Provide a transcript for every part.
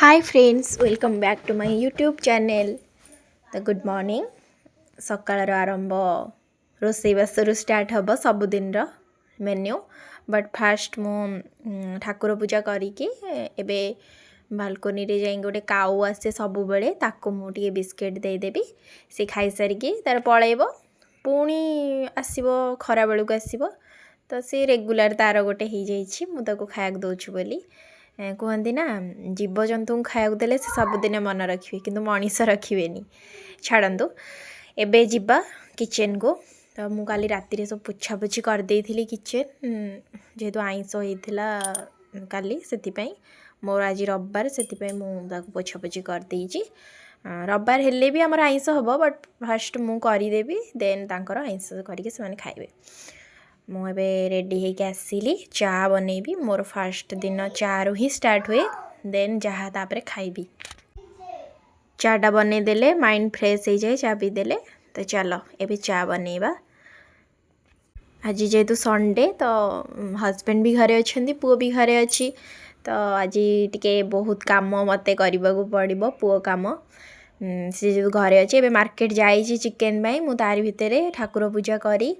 Hi friends, welcome back to my YouTube channel. The good morning. ସକାଳର ଆରମ୍ଭ ରୋଷେଇବାସରୁ start ହେବ ସବୁଦିନର menu but first ମୁଁ ଠାକୁର ପୂଜା କରିକି ଏବେ ବାଲକୋନିରେ ଯାଇ ଗୋଟେ କାଉ ଆସେ ସବୁବେଳେ ତାକୁ ମୁଁ ଟିକେ ବିସ୍କିଟ୍ ଦେଇଦେବି ସେ ଖାଇସାରିକି ତାର ପଳେଇବ ପୁଣି ଆସିବ ଖରାବେଳକୁ ଆସିବ ତ ସେ ରେଗୁଲାର ତାର ଗୋଟେ ହେଇଯାଇଛି ମୁଁ ତାକୁ ଖାଇବାକୁ ଦେଉଛି ବୋଲି କୁହନ୍ତି ନା ଜୀବଜନ୍ତୁଙ୍କୁ ଖାଇବାକୁ ଦେଲେ ସେ ସବୁଦିନେ ମନେ ରଖିବେ କିନ୍ତୁ ମଣିଷ ରଖିବେନି ଛାଡ଼ନ୍ତୁ ଏବେ ଯିବା କିଚେନ୍କୁ ତ ମୁଁ କାଲି ରାତିରେ ସବୁ ପୋଛାପୋଛି କରିଦେଇଥିଲି କିଚେନ୍ ଯେହେତୁ ଆଇଁଷ ହେଇଥିଲା କାଲି ସେଥିପାଇଁ ମୋର ଆଜି ରବିବାର ସେଥିପାଇଁ ମୁଁ ତାକୁ ପୋଛାପୋଛି କରିଦେଇଛି ରବିବାର ହେଲେ ବି ଆମର ଆଇଁଷ ହେବ ବଟ୍ ଫାଷ୍ଟ ମୁଁ କରିଦେବି ଦେନ୍ ତାଙ୍କର ଆଇଁଷ କରିକି ସେମାନେ ଖାଇବେ ମୁଁ ଏବେ ରେଡ଼ି ହେଇକି ଆସିଲି ଚା ବନେଇବି ମୋର ଫାଷ୍ଟ ଦିନ ଚାରୁ ହିଁ ଷ୍ଟାର୍ଟ ହୁଏ ଦେନ୍ ଯାହା ତାପରେ ଖାଇବି ଚାଟା ବନେଇଦେଲେ ମାଇଣ୍ଡ ଫ୍ରେଶ୍ ହେଇଯାଏ ଚା ପିଇଦେଲେ ତ ଚାଲ ଏବେ ଚା ବନେଇବା ଆଜି ଯେହେତୁ ସଣ୍ଡେ ତ ହଜବେଣ୍ଡ ବି ଘରେ ଅଛନ୍ତି ପୁଅ ବି ଘରେ ଅଛି ତ ଆଜି ଟିକେ ବହୁତ କାମ ମୋତେ କରିବାକୁ ପଡ଼ିବ ପୁଅ କାମ ସେ ଯେଉଁ ଘରେ ଅଛି ଏବେ ମାର୍କେଟ ଯାଇଛି ଚିକେନ୍ ପାଇଁ ମୁଁ ତାରି ଭିତରେ ଠାକୁର ପୂଜା କରି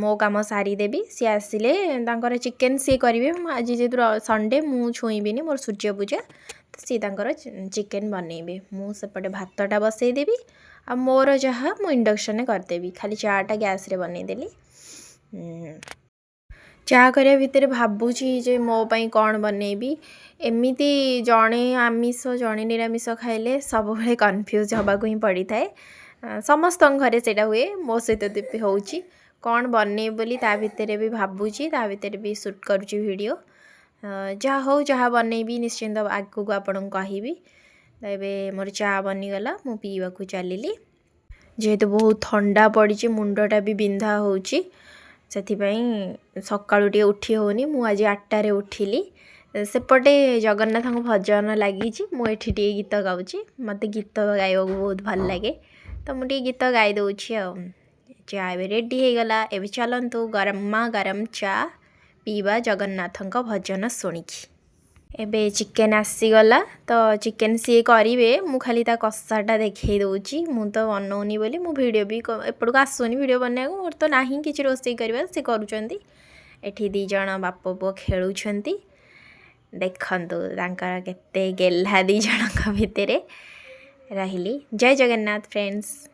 ମୋ କାମ ସାରିଦେବି ସିଏ ଆସିଲେ ତାଙ୍କର ଚିକେନ୍ ସିଏ କରିବେ ଆଜି ଯେହେତୁ ସଣ୍ଡେ ମୁଁ ଛୁଇଁବିନି ମୋର ସୂର୍ଯ୍ୟ ପୂଜା ତ ସିଏ ତାଙ୍କର ଚିକେନ୍ ବନେଇବେ ମୁଁ ସେପଟେ ଭାତଟା ବସେଇଦେବି ଆଉ ମୋର ଯାହା ମୁଁ ଇଣ୍ଡକ୍ସନ୍ରେ କରିଦେବି ଖାଲି ଚା'ଟା ଗ୍ୟାସ୍ରେ ବନେଇଦେଲି ଚା କରିବା ଭିତରେ ଭାବୁଛି ଯେ ମୋ ପାଇଁ କ'ଣ ବନେଇବି ଏମିତି ଜଣେ ଆମିଷ ଜଣେ ନିରାମିଷ ଖାଇଲେ ସବୁବେଳେ କନଫ୍ୟୁଜ୍ ହେବାକୁ ହିଁ ପଡ଼ିଥାଏ ସମସ୍ତଙ୍କ ଘରେ ସେଇଟା ହୁଏ ମୋ ସହିତ ବି ହେଉଛି କ'ଣ ବନେଇବି ବୋଲି ତା ଭିତରେ ବି ଭାବୁଛି ତା ଭିତରେ ବି ସୁଟ୍ କରୁଛି ଭିଡ଼ିଓ ଯାହା ହଉ ଯାହା ବନେଇବି ନିଶ୍ଚିନ୍ତ ଆଗକୁ ଆପଣଙ୍କୁ କହିବି ଏବେ ମୋର ଚା ବନିଗଲା ମୁଁ ପିଇବାକୁ ଚାଲିଲି ଯେହେତୁ ବହୁତ ଥଣ୍ଡା ପଡ଼ିଛି ମୁଣ୍ଡଟା ବି ବିନ୍ଧା ହେଉଛି ସେଥିପାଇଁ ସକାଳୁ ଟିକେ ଉଠି ହେଉନି ମୁଁ ଆଜି 8ଟାରେ ଉଠିଲି ସେପଟେ ଜଗନ୍ନାଥଙ୍କ ଭଜନ ଲାଗିଛି ମୁଁ ଏଠି ଟିକେ ଗୀତ ଗାଉଛି ମୋତେ ଗୀତ ଗାଇବାକୁ ବହୁତ ଭଲ ଲାଗେ ତ ମୁଁ ଟିକେ ଗୀତ ଗାଇ ଦେଉଛି ଆଉ ଚା ଏବେ ରେଡ଼ି ହେଇଗଲା ଏବେ ଚାଲନ୍ତୁ ଗରମା ଗରମ ଚା ପିଇବା ଜଗନ୍ନାଥଙ୍କ ଭଜନ ଶୁଣିକି ଏବେ ଚିକେନ୍ ଆସିଗଲା ତ ଚିକେନ୍ ସିଏ କରିବେ ମୁଁ ଖାଲି ତା କଷାଟା ଦେଖେଇ ଦେଉଛି ମୁଁ ତ ବନଉନି ବୋଲି ମୁଁ ଭିଡ଼ିଓ ବି ଏପଟକୁ ଆସୁନି ଭିଡ଼ିଓ ବନେଇବାକୁ ମୋର ତ ନାହିଁ କିଛି ରୋଷେଇ କରିବା ସେ କରୁଛନ୍ତି ଏଠି ଦୁଇ ଜଣ ବାପ ପୁଅ ଖେଳୁଛନ୍ତି ଦେଖନ୍ତୁ ତାଙ୍କର କେତେ ଗେହ୍ଲା ଦୁଇ ଜଣଙ୍କ ଭିତରେ ରହିଲି ଜୟ ଜଗନ୍ନାଥ ଫ୍ରେଣ୍ଡସ୍।